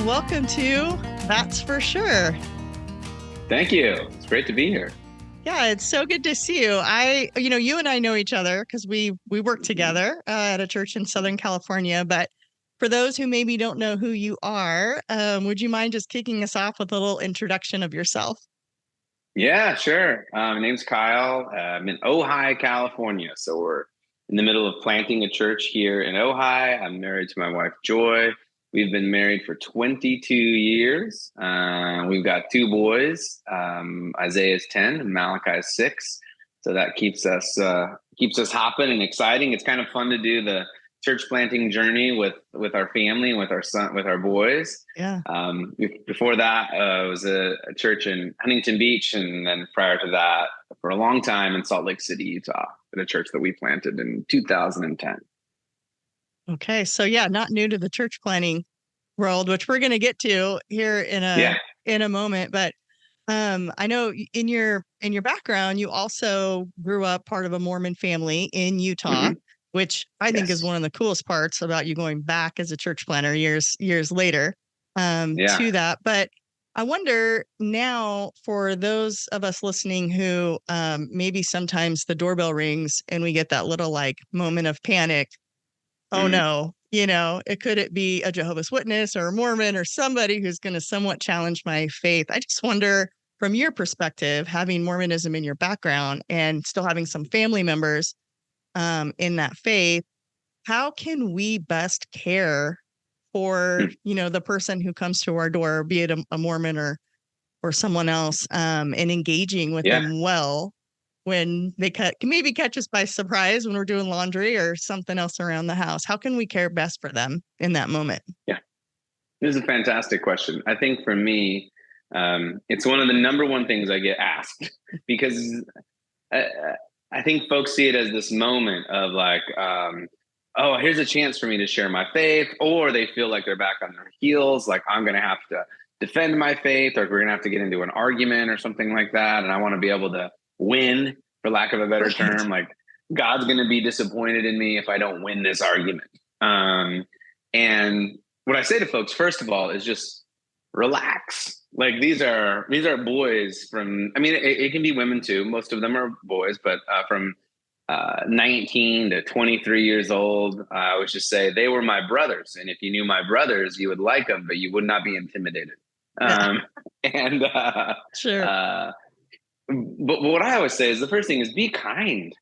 welcome to That's For Sure. Thank you. It's great to be here. Yeah, it's so good to see you. You and I know each other because we work together at a church in Southern California. But for those who maybe don't know who you are, would you mind just kicking us off with a little introduction of yourself? Yeah, sure. My name's Kyle. I'm in Ojai, California. So we're in the middle of planting a church here in Ojai. I'm married to my wife, Joy. We've been married for 22 years. We've got two boys. Isaiah is 10 and Malachi is 6. So that keeps us hopping and exciting. It's kind of fun to do the church planting journey with our family and with our son, with our boys. Yeah. Before that, it was a church in Huntington Beach, and then prior to that, for a long time in Salt Lake City, Utah, at a church that we planted in 2010. Okay. So yeah, not new to the church planting world, which we're going to get to here in a moment. But I know in your background, you also grew up part of a Mormon family in Utah. Mm-hmm. Which I think is one of the coolest parts about you going back as a church planter years later to that. But I wonder now, for those of us listening who maybe sometimes the doorbell rings and we get that little moment of panic. Oh no, could it be a Jehovah's Witness or a Mormon or somebody who's going to somewhat challenge my faith? I just wonder, from your perspective, having Mormonism in your background and still having some family members in that faith, how can we best care for, the person who comes to our door, be it a Mormon or someone else, and engaging with them well when they maybe catch us by surprise when we're doing laundry or something else around the house? How can we care best for them in that moment? Yeah, this is a fantastic question. I think for me, it's one of the number one things I get asked because I think folks see it as this moment of oh, here's a chance for me to share my faith, or they feel like they're back on their heels, like I'm going to have to defend my faith, or we're going to have to get into an argument or something like that. And I want to be able to win, for lack of a better term. Like, God's going to be disappointed in me if I don't win this argument. And what I say to folks, first of all, is just relax. Like, these are boys from, it can be women too. Most of them are boys, but from 19 to 23 years old, I would just say they were my brothers. And if you knew my brothers, you would like them, but you would not be intimidated. Sure. But what I always say is the first thing is be kind.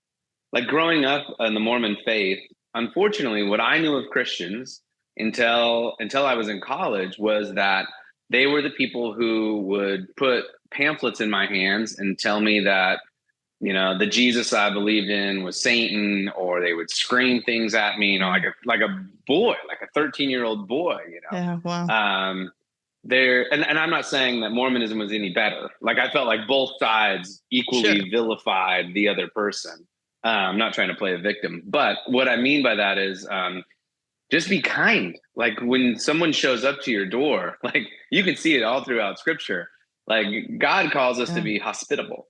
Like, growing up in the Mormon faith, unfortunately, what I knew of Christians until I was in college was that they were the people who would put pamphlets in my hands and tell me that, the Jesus I believed in was Satan, or they would scream things at me, like a boy, like a 13-year-old boy, Yeah, wow. And I'm not saying that Mormonism was any better. Like, I felt like both sides equally vilified the other person. I'm not trying to play a victim, but what I mean by that is, just be kind. Like, when someone shows up to your door, like, you can see it all throughout scripture. Like, God calls us to be hospitable.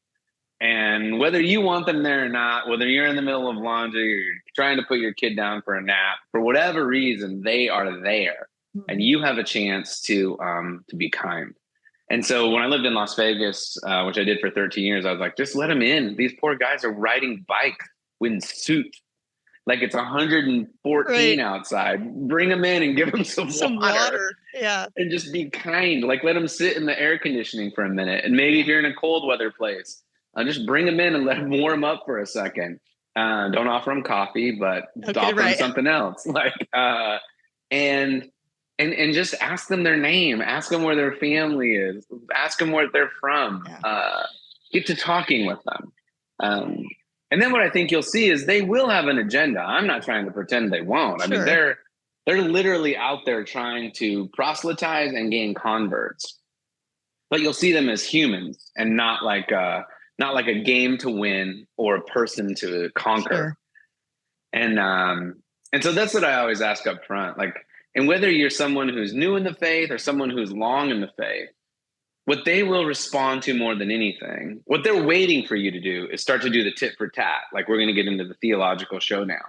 And whether you want them there or not, whether you're in the middle of laundry or you're trying to put your kid down for a nap, for whatever reason, they are there. And you have a chance to be kind. And so when I lived in Las Vegas, which I did for 13 years, I was like, just let them in. These poor guys are riding bikes in suit. Like, it's 114 outside. Bring them in and give them some water. Yeah. And just be kind. Like, let them sit in the air conditioning for a minute. And maybe if you're in a cold weather place, just bring them in and let them warm up for a second. Don't offer them coffee, but offer them something else. And just ask them their name. Ask them where their family is. Ask them where they're from. Get to talking with them. And then what I think you'll see is they will have an agenda. I'm not trying to pretend they won't. Sure. They're literally out there trying to proselytize and gain converts. But you'll see them as humans and not like a game to win or a person to conquer. Sure. And so that's what I always ask up front. Like, and whether you're someone who's new in the faith or someone who's long in the faith, what they will respond to more than anything, what they're waiting for you to do is start to do the tit for tat. Like, we're going to get into the theological showdown.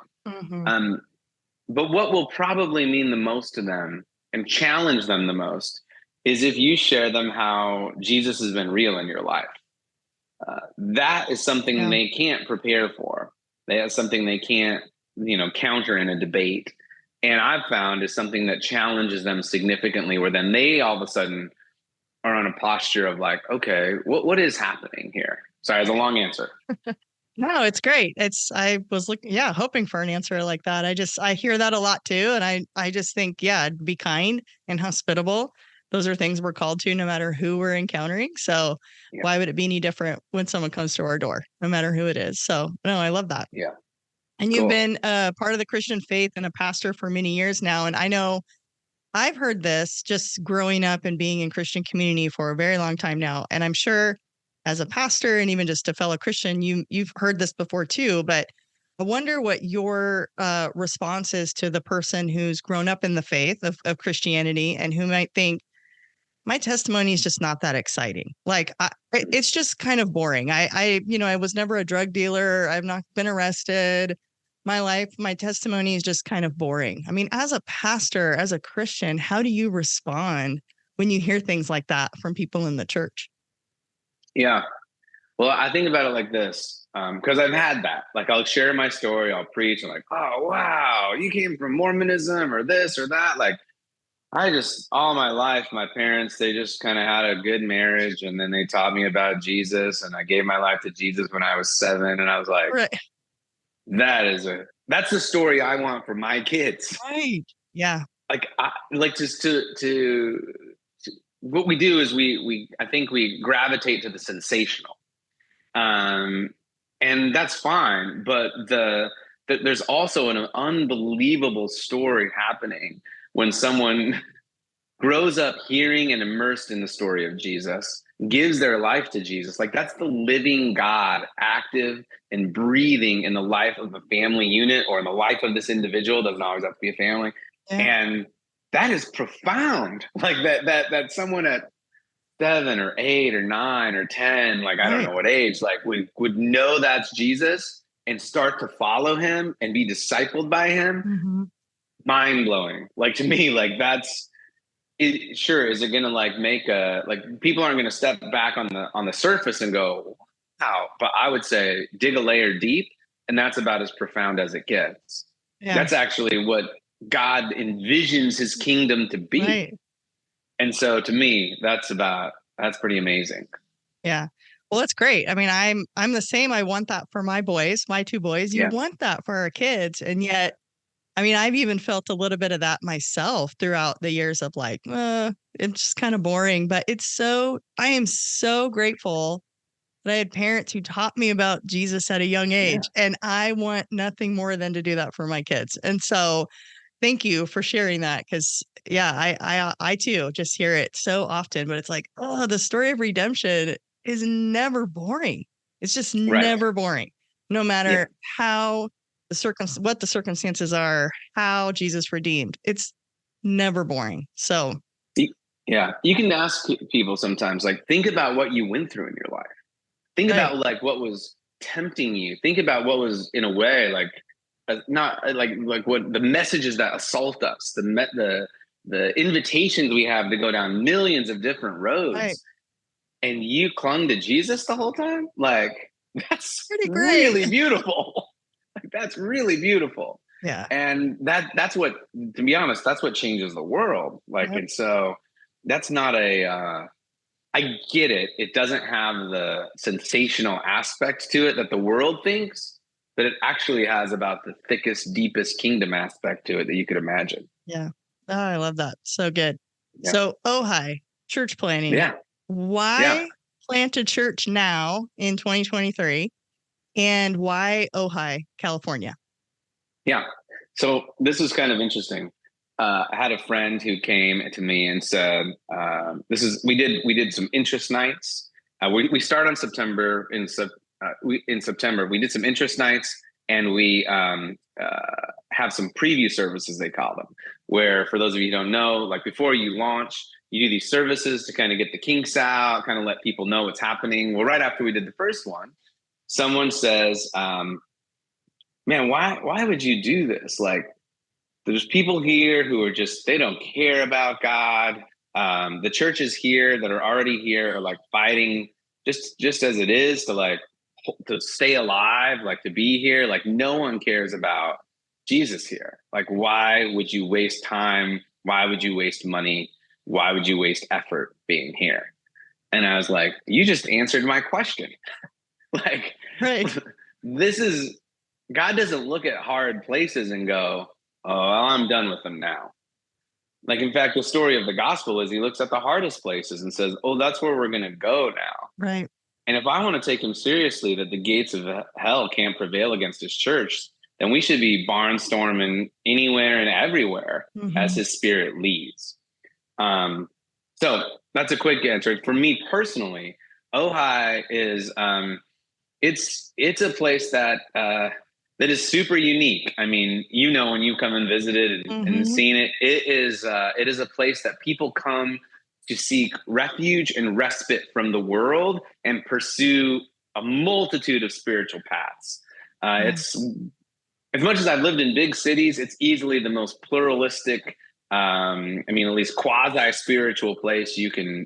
But what will probably mean the most to them and challenge them the most is if you share them how Jesus has been real in your life. That is something they can't prepare for. That's something they can't, counter in a debate. And I've found is something that challenges them significantly, where then they all of a sudden are on a posture of like, okay, what is happening here? Sorry, it's a long answer. No, it's great. I was hoping for an answer like that. I hear that a lot too. And I just think, be kind and hospitable. Those are things we're called to no matter who we're encountering. So why would it be any different when someone comes to our door, no matter who it is? So no, I love that. Yeah. And you've been part of the Christian faith and a pastor for many years now. And I know I've heard this just growing up and being in Christian community for a very long time now. And I'm sure as a pastor and even just a fellow Christian, you've heard this before too, but I wonder what your response is to the person who's grown up in the faith of Christianity and who might think, my testimony is just not that exciting. Like it's just kind of boring. I was never a drug dealer. I've not been arrested. My testimony is just kind of boring. I mean, as a pastor, as a Christian, how do you respond when you hear things like that from people in the church? Yeah. Well, I think about it like this, because I've had that. Like, I'll share my story, I'll preach, and like, oh, wow, you came from Mormonism or this or that. Like, all my life, my parents, they just kind of had a good marriage, and then they taught me about Jesus, and I gave my life to Jesus when I was 7, and I was like, right. That's the story I want for my kids. Right. Yeah. Just to what we do is I think we gravitate to the sensational. And that's fine, but there's also an unbelievable story happening when someone grows up hearing and immersed in the story of Jesus, gives their life to Jesus. Like, that's the living God active and breathing in the life of a family unit or in the life of this individual. It doesn't always have to be a family. Yeah. And that is profound. Like that someone at 7 or 8 or 9 or 10, like, I don't know what age, like would know that's Jesus and start to follow him and be discipled by him. Mm-hmm. Mind blowing. Like, to me, like, that's it. Sure. Is it going to like make people aren't going to step back on the surface and go, wow. But I would say dig a layer deep, and that's about as profound as it gets. Yeah. That's actually what God envisions his kingdom to be. Right. And so to me, that's pretty amazing. Yeah. Well, that's great. I mean, I'm the same. I want that for my boys, my 2 boys. You want that for our kids. And yet, I mean, I've even felt a little bit of that myself throughout the years of like, it's just kind of boring. But I am so grateful that I had parents who taught me about Jesus at a young age. Yeah. And I want nothing more than to do that for my kids. And so thank you for sharing that. Because I too just hear it so often, but it's like, oh, the story of redemption is never boring. It's just never boring, no matter how what the circumstances are, how Jesus redeemed. It's never boring. So, yeah, you can ask people sometimes, like, think about what you went through in your life. Think about like what was tempting you. Think about what was, in a way, like, not like what the messages that assault us, the invitations we have to go down millions of different roads, and you clung to Jesus the whole time. Like, that's really beautiful. Like, that's really beautiful. Yeah. And that's what, to be honest, that's what changes the world. Like, and so that's not I get it. It doesn't have the sensational aspects to it that the world thinks, but it actually has about the thickest, deepest kingdom aspect to it that you could imagine. Yeah. Oh, I love that. So good. Yeah. So Ojai, church planning. Yeah. Why plant a church now in 2023? And why Ojai, California? Yeah. So this is kind of interesting. I had a friend who came to me and said, we did some interest nights. We start on September in September. We did some interest nights, and we have some preview services, they call them, where, for those of you who don't know, like, before you launch, you do these services to kind of get the kinks out, kind of let people know what's happening. Well, right after we did the first one, someone says, man, why would you do this? Like, there's people here who are just, they don't care about God. The churches here that are already here are like fighting just as it is to stay alive, like to be here. Like no one cares about Jesus here. Like, why would you waste time? Why would you waste money? Why would you waste effort being here? And I was like, you just answered my question. Like, right. God doesn't look at hard places and go, oh, well, I'm done with them now. Like, in fact, the story of the gospel is he looks at the hardest places and says, oh, that's where we're going to go now. Right. And if I want to take him seriously, that the gates of hell can't prevail against his church, then we should be barnstorming anywhere and everywhere as his spirit leads. So that's a quick answer. For me personally, Ojai is it's a place that that is super unique. I mean, when you come and visited and seen it, it is a place that people come to seek refuge and respite from the world and pursue a multitude of spiritual paths. It's, as much as I've lived in big cities, it's easily the most pluralistic, at least quasi-spiritual place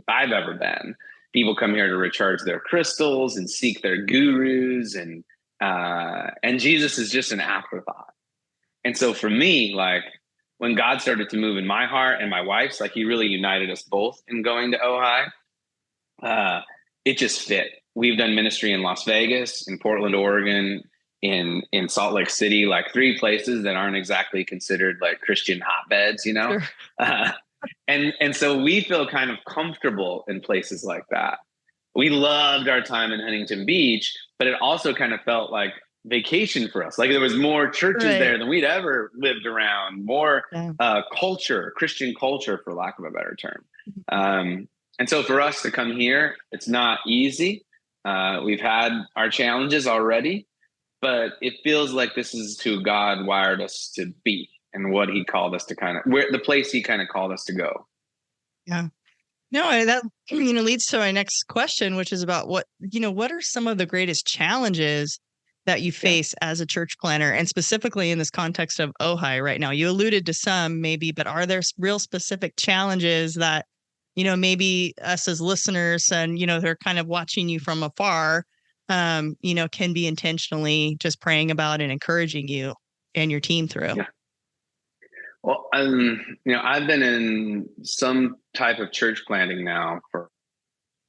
I've ever been. People come here to recharge their crystals and seek their gurus, and Jesus is just an afterthought. And so for me, like, when God started to move in my heart and my wife's, like, he really united us both in going to Ojai. It just fit. We've done ministry in Las Vegas, in Portland, Oregon, in Salt Lake City, like 3 places that aren't exactly considered like Christian hotbeds, Sure. And so we feel kind of comfortable in places like that. We loved our time in Huntington Beach, but it also kind of felt like vacation for us. Like there was more churches there than we'd ever lived around, more culture, Christian culture, for lack of a better term. And so for us to come here, it's not easy. We've had our challenges already, but it feels like this is who God wired us to be and what he called us to the place he kind of called us to go. Yeah. No, that leads to my next question, which is about what are some of the greatest challenges that you face as a church planner, and specifically in this context of Ojai right now? You alluded to some maybe, but are there real specific challenges that, maybe us as listeners and, they're kind of watching you from afar, can be intentionally just praying about and encouraging you and your team through? Yeah. Well, I've been in some type of church planting now for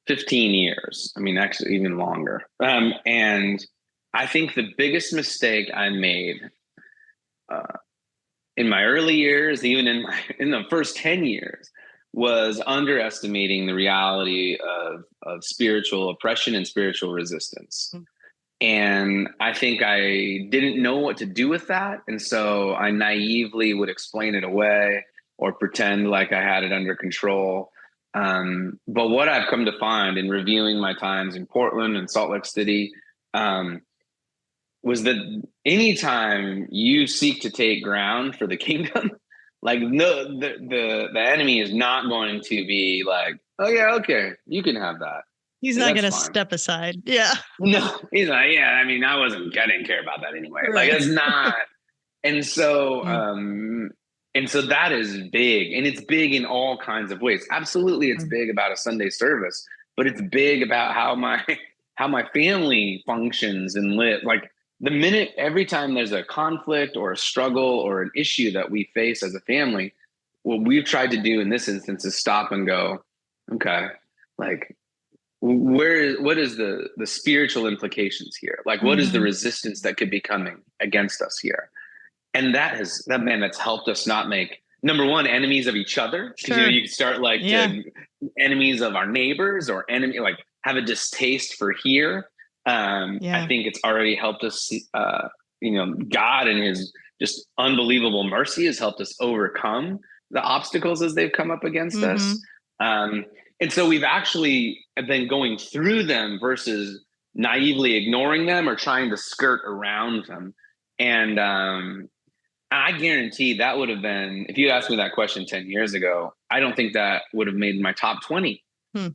15 years. I mean, actually even longer. And I think the biggest mistake I made in my early years, even in the first 10 years, was underestimating the reality of spiritual oppression and spiritual resistance. Mm-hmm. And I think I didn't know what to do with that. And so I naively would explain it away or pretend like I had it under control. But what I've come to find in reviewing my times in Portland and Salt Lake City was that anytime you seek to take ground for the kingdom, like the enemy is not going to be like, oh yeah, okay, you can have that. He's not going to step aside. Yeah. No, he's like, yeah, I didn't care about that anyway. Right. Like, it's not. And so, and so that is big, and it's big in all kinds of ways. Absolutely. It's big about a Sunday service, but it's big about how my family functions and live. Like every time there's a conflict or a struggle or an issue that we face as a family, what we've tried to do in this instance is stop and go, okay, like, what is the spiritual implications here? Like, what is the resistance that could be coming against us here? And that's helped us not make, number one, enemies of each other. Because you start enemies of our neighbors or have a distaste for here. I think it's already helped us. God and his just unbelievable mercy has helped us overcome the obstacles as they've come up against us. And so we've actually been going through them versus naively ignoring them or trying to skirt around them. And I guarantee that would have been, if you asked me that question 10 years ago, I don't think that would have made my top 20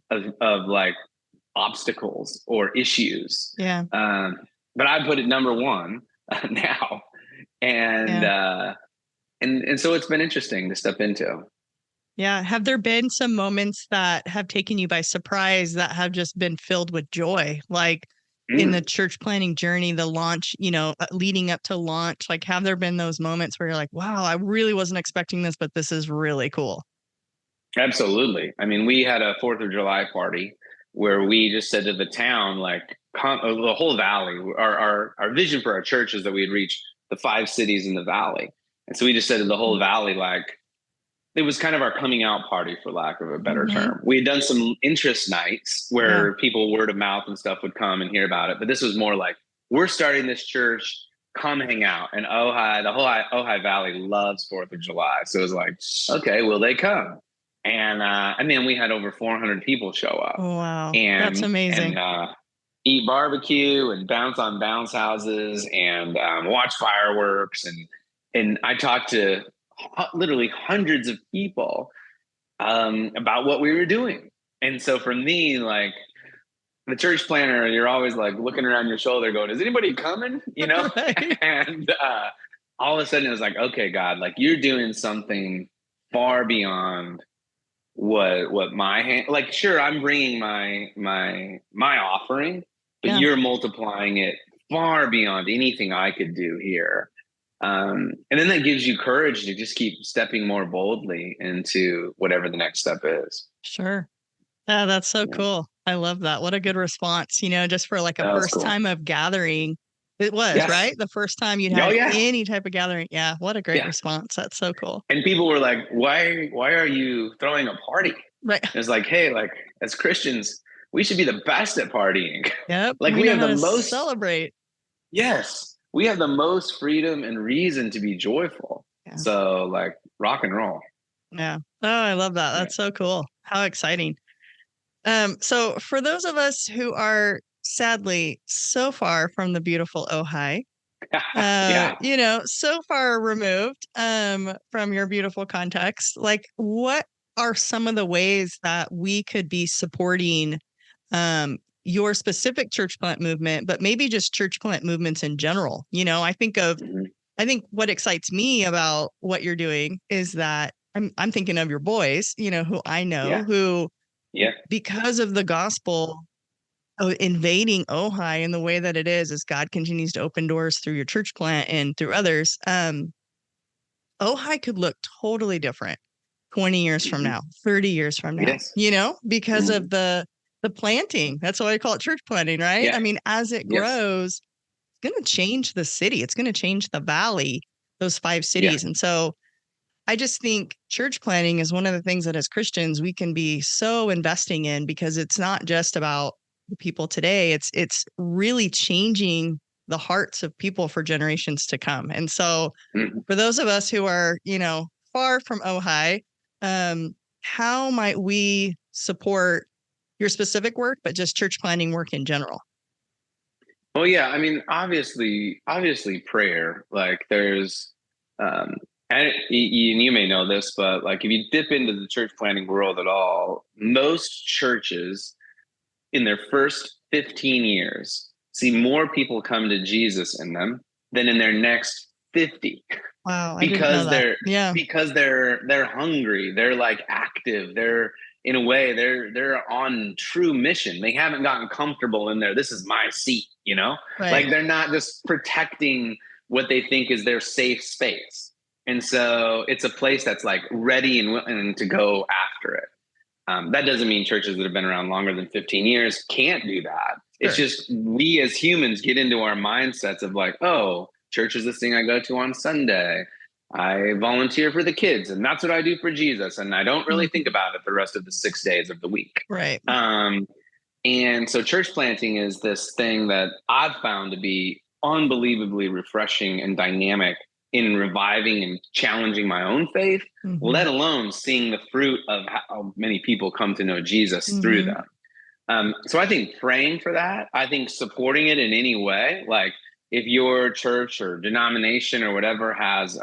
of like obstacles or issues. Yeah. But I put it number 1 now. And And so it's been interesting to step into. Yeah. Have there been some moments that have taken you by surprise that have just been filled with joy? Like in the church planning journey, the launch, leading up to launch, like have there been those moments where you're like, wow, I really wasn't expecting this, but this is really cool? Absolutely. I mean, we had a 4th of July party where we just said to the town, like the whole valley, our vision for our church is that we'd reach the 5 cities in the valley. And so we just said to the whole valley, like, it was kind of our coming out party, for lack of a better term. We had done some interest nights where people word of mouth and stuff would come and hear about it. But this was more like, we're starting this church, come hang out. And Ojai, the whole Ojai Valley loves 4th of July. So it was like, okay, will they come? And then we had over 400 people show up. Oh, wow. That's amazing. And eat barbecue and bounce on bounce houses and watch fireworks. And I talked to literally hundreds of people about what we were doing. And so for me, like the church planner, you're always like looking around your shoulder going, is anybody coming? Right. And all of a sudden it was like, okay, God, like you're doing something far beyond what my hand, like, sure, I'm bringing my offering, but you're multiplying it far beyond anything I could do here. And then that gives you courage to just keep stepping more boldly into whatever the next step is. Sure. Yeah, that's so cool. I love that. What a good response, just for like a first time of gathering. It was, right? The first time you'd had any type of gathering. Yeah. What a great response. That's so cool. And people were like, why are you throwing a party? Right. It's like, hey, like as Christians, we should be the best at partying. Yep. Like we have the most celebrate. Yes. We have the most freedom and reason to be joyful. Yeah. So like rock and roll. Yeah. Oh, I love that. That's so cool. How exciting. So for those of us who are sadly so far from the beautiful Ojai, so far removed from your beautiful context, like what are some of the ways that we could be supporting your specific church plant movement, but maybe just church plant movements in general? I think what excites me about what you're doing is that I'm thinking of your boys, who I know who, because of the gospel invading Ojai in the way that it is, as God continues to open doors through your church plant and through others, Ojai could look totally different 20 years from now, 30 years from now, because of the planting. That's why I call it church planting, right? Yeah. I mean, as it grows, it's going to change the city. It's going to change the valley, those 5 cities. And so I just think church planting is one of the things that as Christians, we can be so investing in, because it's not just about the people today. It's really changing the hearts of people for generations to come. And so for those of us who are, far from Ojai, how might we support your specific work, but just church planting work in general? Well, yeah, I mean, obviously prayer, like there's, and you may know this, but like if you dip into the church planting world at all, most churches in their first 15 years see more people come to Jesus in them than in their next 50. Wow. Because they're hungry, they're like active, they're in a way they're on true mission. They haven't gotten comfortable in there. This is my seat, right. Like they're not just protecting what they think is their safe space. And so it's a place that's like ready and willing to go after it. That doesn't mean churches that have been around longer than 15 years can't do that. Sure. It's just we as humans get into our mindsets of like, oh, church is this thing I go to on Sunday. I volunteer for the kids, and that's what I do for Jesus. And I don't really think about it the rest of the 6 days of the week. Right. And so church planting is this thing that I've found to be unbelievably refreshing and dynamic in reviving and challenging my own faith, let alone seeing the fruit of how many people come to know Jesus through them. So I think praying for that, I think supporting it in any way, like if your church or denomination or whatever has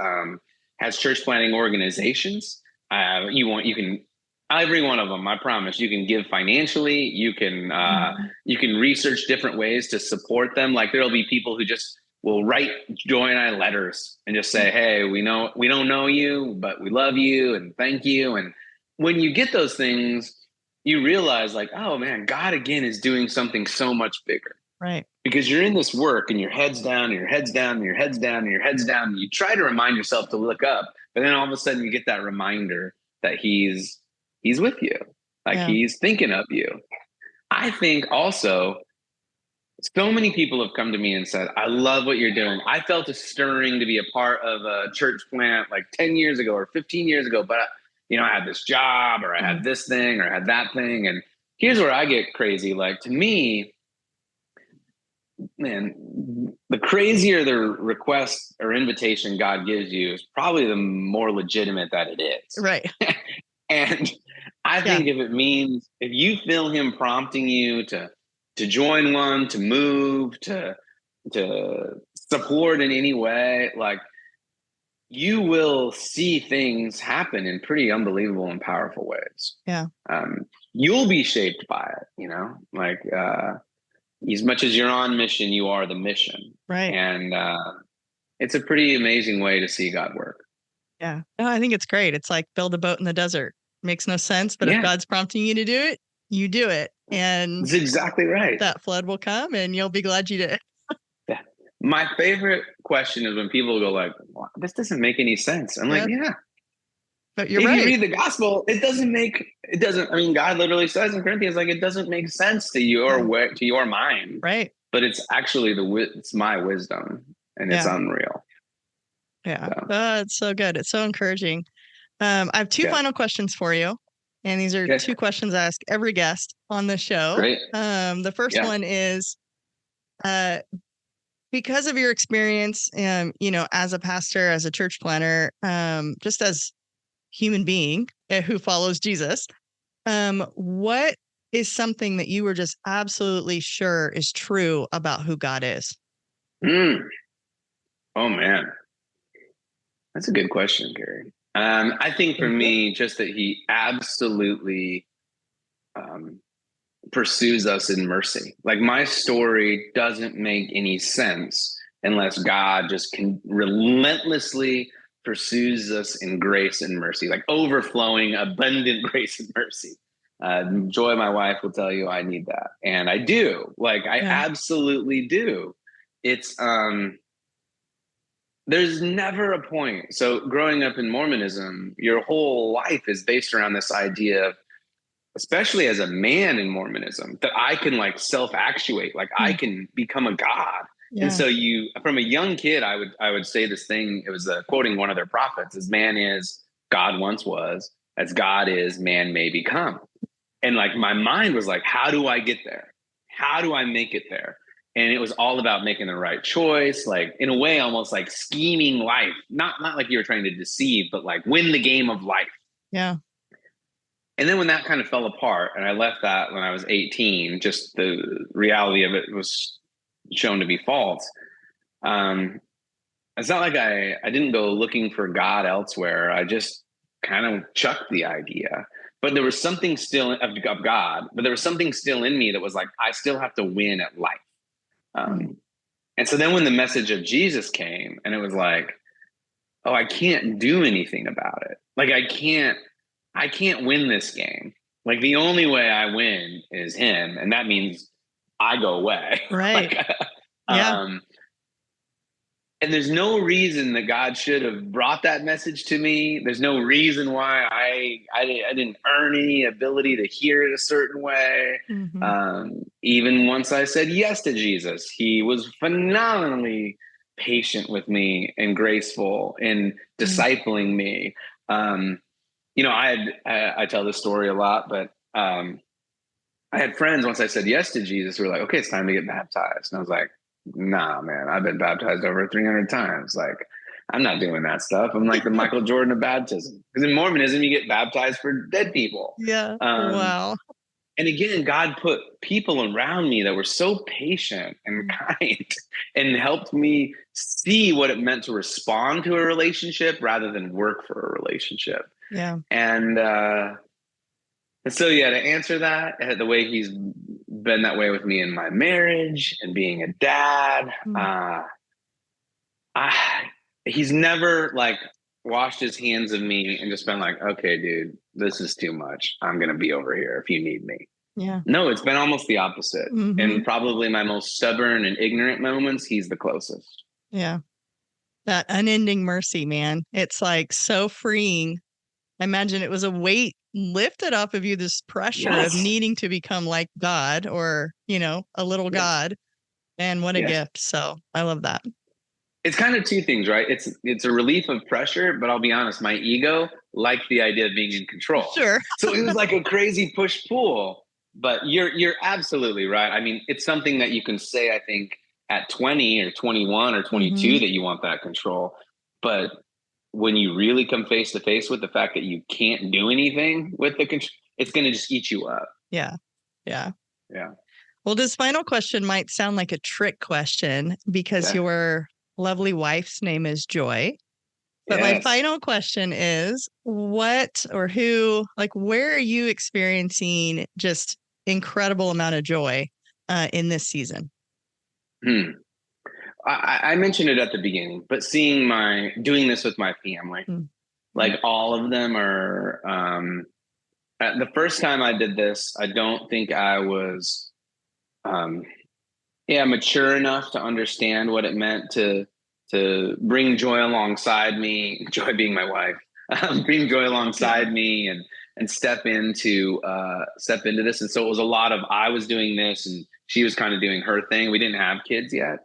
church planting organizations, you can every one of them. I promise you can give financially. You can research different ways to support them. Like there'll be people who just will write Joy and I letters and just say, hey, we don't know you, but we love you and thank you. And when you get those things, you realize like, oh man, God again is doing something so much bigger. Right. Because you're in this work and your head's down and your head's down and your head's down and your head's down. And you try to remind yourself to look up, but then all of a sudden you get that reminder that he's with you. Like he's thinking of you. I think also so many people have come to me and said, I love what you're doing. I felt a stirring to be a part of a church plant like 10 years ago or 15 years ago, but I had this job or I had this thing or I had that thing. And here's where I get crazy. Like to me, man, the crazier the request or invitation God gives you is probably the more legitimate that it is. Right. And I think if you feel him prompting you to join one, to move, to support in any way, like you will see things happen in pretty unbelievable and powerful ways. Yeah. You'll be shaped by it, like as much as you're on mission, you are the mission. Right. And it's a pretty amazing way to see God work. Yeah. No, I think it's great. It's like build a boat in the desert. Makes no sense, but if God's prompting you to do it, you do it. And that's exactly right. That flood will come and you'll be glad you did. Yeah. My favorite question is when people go like, well, this doesn't make any sense. I'm like, but you're if right. you read the gospel, it doesn't, I mean, God literally says in Corinthians, like, it doesn't make sense to your to your mind. Right. But it's actually it's my wisdom and it's unreal. Yeah. So. It's so good. It's so encouraging. I have two final questions for you. And these are two questions I ask every guest on the show. Great. The first one is, because of your experience, as a pastor, as a church planner, just as human being who follows Jesus, what is something that you were just absolutely sure is true about who God is? Oh man, that's a good question, Gary. I think for me, just that he absolutely pursues us in mercy. Like my story doesn't make any sense unless God just relentlessly pursues us in grace and mercy, like overflowing, abundant grace and mercy. Joy, my wife, will tell you I need that. And I do. Like I absolutely do. It's there's never a point. So growing up in Mormonism, your whole life is based around this idea of, especially as a man in Mormonism, that I can like self-actuate, like I can become a god. And so from a young kid, I would say this thing, it was quoting one of their prophets, as man is, God once was, as God is, man may become. And like my mind was like, how do I get there? How do I make it there? And it was all about making the right choice, like in a way, almost like scheming life, not like you were trying to deceive, but like win the game of life. Yeah. And then when that kind of fell apart and I left that when I was 18, just the reality of it was shown to be false. It's not like I didn't go looking for God elsewhere. I just kind of chucked the idea. But there was something still of God, but there was something still in me that was like, I still have to win at life. And so then when the message of Jesus came and it was like, oh, I can't do anything about it. Like I can't win this game. Like the only way I win is him. And that means I go away. Right. And there's no reason that God should have brought that message to me. There's no reason why I didn't earn any ability to hear it a certain way. Even once I said yes to Jesus, he was phenomenally patient with me and graceful in discipling me. I tell this story a lot, but I had friends once I said yes to Jesus who were like, okay, it's time to get baptized. And I was like, nah, man, I've been baptized over 300 times. Like, I'm not doing that stuff. I'm like the Michael Jordan of baptism. Because in Mormonism, you get baptized for dead people. Yeah. Wow. And again, God put people around me that were so patient and kind and helped me see what it meant to respond to a relationship rather than work for a relationship. Yeah. And so, to answer that, the way he's been that way with me in my marriage and being a dad, He's never like washed his hands of me and just been like, okay, dude, this is too much. I'm going to be over here if you need me. Yeah. No, it's been almost the opposite. Mm-hmm. And probably my most stubborn and ignorant moments, he's the closest. Yeah. That unending mercy, man. It's like so freeing. I imagine it was a weight lifted off of you, this pressure of needing to become like God or, a little God. And what a gift. So I love that. It's kind of two things, right? It's a relief of pressure, but I'll be honest, my ego liked the idea of being in control. Sure. So it was like a crazy push-pull. But you're absolutely right. I mean, it's something that you can say, I think, at 20 or 21 or 22 that you want that control. But when you really come face to face with the fact that you can't do anything with the control, it's going to just eat you up. Yeah. Yeah. Yeah. Well, this final question might sound like a trick question because your lovely wife's name is Joy. But my final question is what or who, like, where are you experiencing just incredible amount of joy in this season? I mentioned it at the beginning, but doing this with my family, like all of them are, the first time I did this, I don't think I was, mature enough to understand what it meant to bring Joy alongside me, Joy being my wife, bring Joy alongside me and step into this. And so it was a lot of, I was doing this and she was kind of doing her thing. We didn't have kids yet.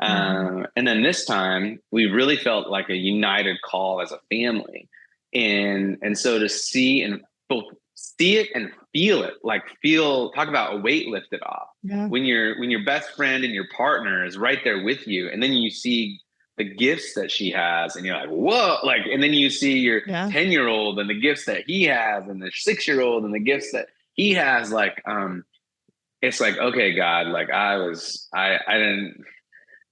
And then this time we really felt like a united call as a family. And so to see and both see it and feel it, talk about a weight lifted off when your best friend and your partner is right there with you. And then you see the gifts that she has and you're like, whoa, and then you see your 10-year-old and the gifts that he has and the 6-year-old and the gifts that he has. It's like, okay, God, I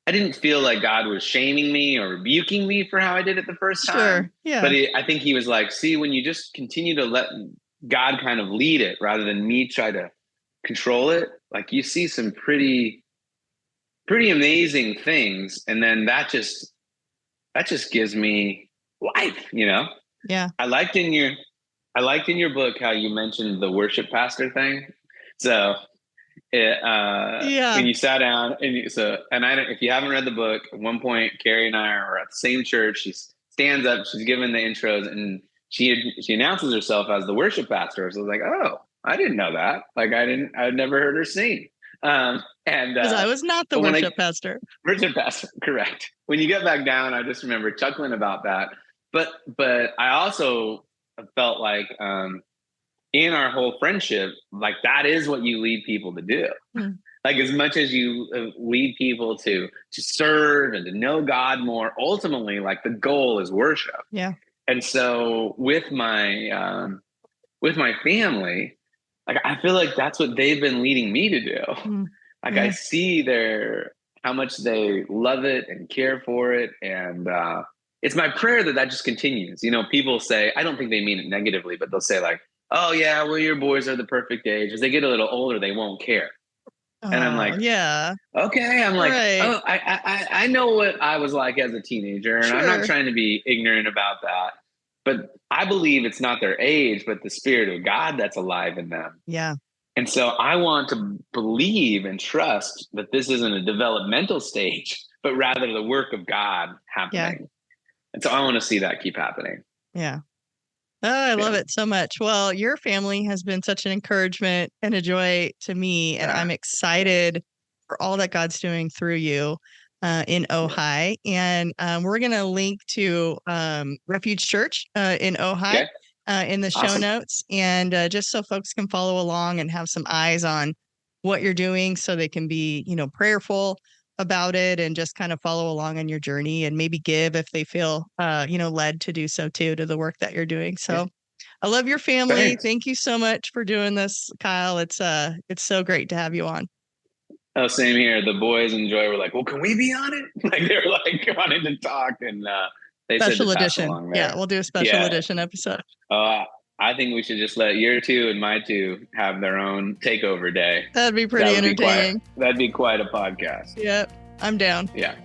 didn't feel like God was shaming me or rebuking me for how I did it the first time. Sure, yeah. But I think he was like, see, when you just continue to let God kind of lead it rather than me try to control it, you see some pretty amazing things. And then that just gives me life, Yeah. I liked in your book how you mentioned the worship pastor thing. So when you sat down if you haven't read the book, at one point Carrie and I are at the same church. She stands up, she's given the intros, and she announces herself as the worship pastor. So I was like, oh, I didn't know that. I'd never heard her sing. And because I was not the worship pastor. Worship pastor, correct. When you get back down, I just remember chuckling about that. But I also felt like in our whole friendship, that is what you lead people to do. As much as you lead people to serve and to know God more, ultimately, the goal is worship. Yeah. And so with my family, I feel like that's what they've been leading me to do. I see how much they love it and care for it. And it's my prayer that just continues. People say, I don't think they mean it negatively, but they'll say oh yeah, well, your boys are the perfect age. As they get a little older, they won't care. And I'm like, okay. I'm like, oh, I know what I was like as a teenager, and I'm not trying to be ignorant about that. But I believe it's not their age, but the Spirit of God that's alive in them. Yeah. And so I want to believe and trust that this isn't a developmental stage, but rather the work of God happening. Yeah. And so I want to see that keep happening. Yeah. Oh, I love it so much. Well, your family has been such an encouragement and a joy to me, and I'm excited for all that God's doing through you in Ojai. And we're going to link to Refuge Church in Ojai in the show notes, and just so folks can follow along and have some eyes on what you're doing so they can be, prayerful about it and just kind of follow along on your journey and maybe give if they feel, led to do so too, to the work that you're doing. So I love your family. Thanks. Thank you so much for doing this, Kyle. It's so great to have you on. Oh, same here. The boys and Joy were like, well, can we be on it? They were wanting to talk, and they special said to edition. Pass along there. Yeah, we'll do a special edition episode. I think we should just let your two and my two have their own takeover day. That'd be pretty entertaining. That'd be quite a podcast. Yep, I'm down. Yeah.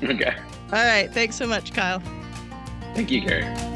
Okay. All right. Thanks so much, Kyle. Thank you, Carrie.